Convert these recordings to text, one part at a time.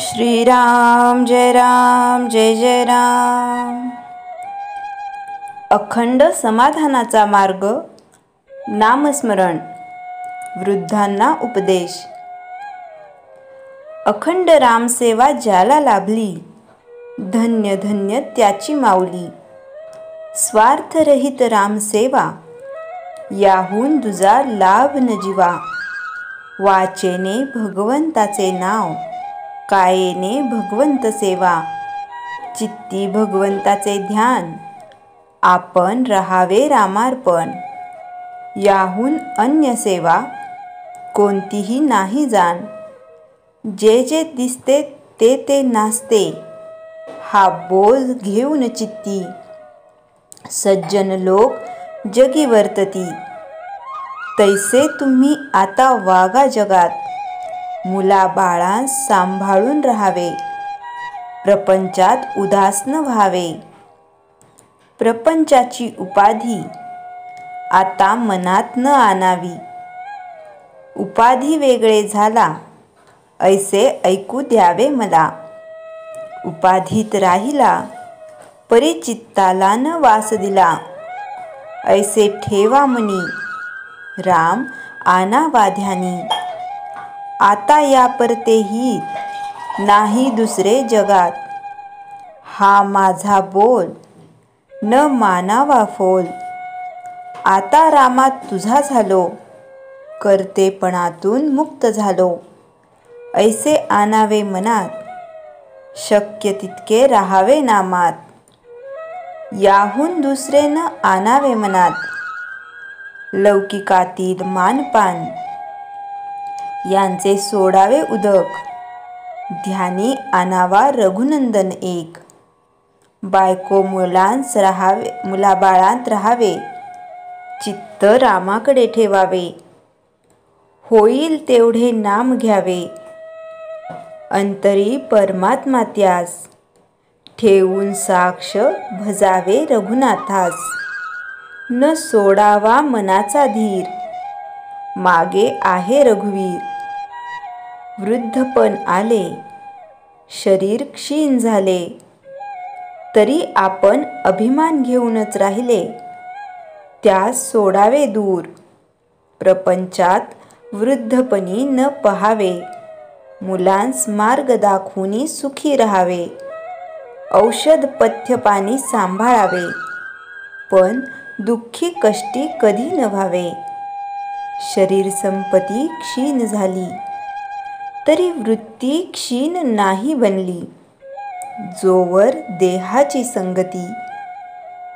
श्रीराम जय जय राम। अखंड समाधानाचा मार्ग नामस्मरण। वृद्धांना उपदेश। अखंड रामसेवा ज्याला लाभली, धन्य धन्य त्याची माऊली। स्वार्थरहित रामसेवा, याहून दुजा लाभ न जीवा। वाचेने भगवंताचे नाव, कायेने भगवंत सेवा। चित्ती भगवंताचे ध्यान, आपण राहावे रामार्पण। याहून अन्य सेवा, कोणतीही नाही जाण। जे जे दिसते ते ते नासते, हा बोध घेऊन चित्ती। सज्जन लोक जगी वर्तती, तैसे तुम्ही आता वागा जगात। मुलाबाळांस सांभाळून राहावे, प्रपंचात उदास न व्हावे। प्रपंचाची उपाधी आता मनात न आणावी। उपाधी वेगळे झाला, ऐसे ऐकू द्यावे मला। उपाधीत राहिला, परिचित्ताला न वास दिला। ऐसे ठेवा मनी, राम आणावा ध्यानी। आता या परतेही, नाही दुसरे जगात। हा माझा बोल, न मानावा फोल। आता रामात तुझा झालो, कर्तेपणातून मुक्त झालो। ऐसे आणावे मनात, शक्य तितके राहावे नामात। याहून दुसरे न आणावे मनात, लौकिकातील मानपान। यांचे सोडावे उदक, ध्यानी आणावा रघुनंदन एक। बायको मुलाबाळांत राहावे, चित्त रामाकडे ठेवावे। होईल तेवढे नाम घ्यावे, अंतरी परमात्मा त्यास। ठेवून साक्ष भजावे रघुनाथास, न सोडावा मनाचा धीर। मागे आहे रघुवीर, वृद्धपण आले, शरीर क्षीण झाले। तरी आपण अभिमान घेऊनच राहिले, त्यास सोडावे दूर। प्रपंचात वृद्धपणी न पहावे, मुलांस मार्ग दाखवूनी सुखी राहावे। औषध पथ्य पाणी सांभाळावे, पण दुःखी कष्टी कधी न व्हावे। शरीर संपत्ती क्षीण झाली, तरी वृत्ती क्षीण नाही बनली। जोवर देहाची संगती,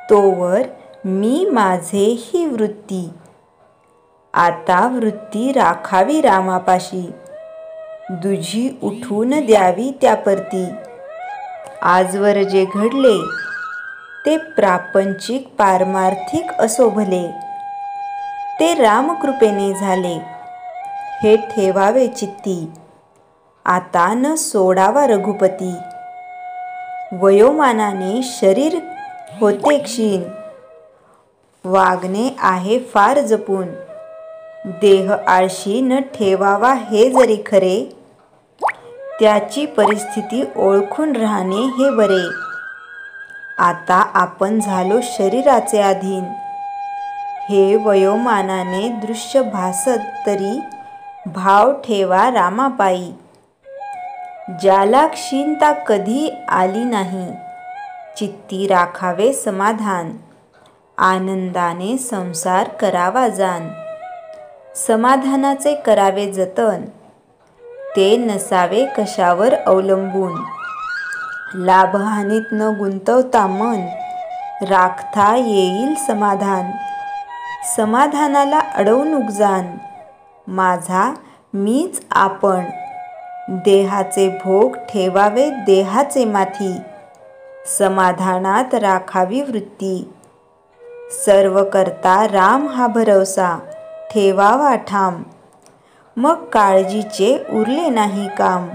तोवर मी माझे ही वृत्ती। आता वृत्ती राखावी रामापाशी, दुजी उठून द्यावी त्या परती। आजवर जे घडले, ते प्रापंचिक पारमार्थिक असो भले। ते रामकृपेने झाले, हे ठेवावे चित्ती। आता न सोडावा रघुपती। वयोमानाने शरीर होते क्षीण, वागणे आहे फार जपून। देह आळशी न ठेवावा हे जरी खरे, त्याची परिस्थिती ओळखून राहणे हे बरे। आता आपण झालो शरीराचे अधीन, हे वयोमानाने दृश्य भासत तरी भाव ठेवा रामापायी। ज्याला क्षीणता कधी आली नाही, चित्ती राखावे समाधान। आनंदाने संसार करावा जाण, समाधानाचे करावे जतन। ते नसावे कशावर अवलंबून, लाभहानीत न गुंतवता मन। राखता येईल समाधान, समाधानाला अडवणूक जाण। माझा मीच आपण, देहाचे भोग ठेवावे देहाचे माथी। समाधानात राखावी वृत्ती, सर्व करता राम हा भरवसा ठेवावा ठाम। मग काळजीचे उरले नाही काम,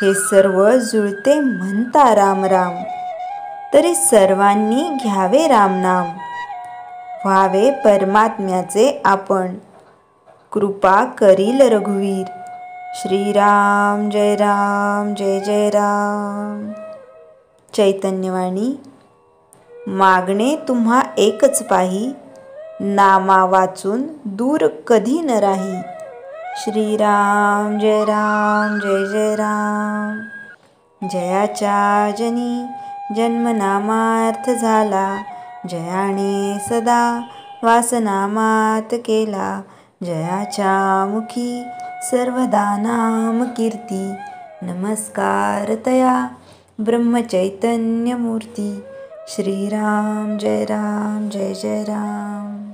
हे सर्व जुळते म्हणता राम राम। तरी सर्वांनी घ्यावे रामनाम, व्हावे परमात्म्याचे आपण। कृपा करील रघुवीर, श्रीराम जय राम जय जय राम. चैतन्यवाणी. मागणे तुम्हा एकच पाही, नामा वाचून दूर कधी न राही. श्रीराम जय जय राम. जयाच्या जनी जन्मनामार्थ झाला, जयाने सदा वासनामात केला. जयाच्या मुखी सर्वदा नाम कीर्ती, नमस्कार तया ब्रह्मचैतन्यमूर्ती. श्रीराम जय जय राम.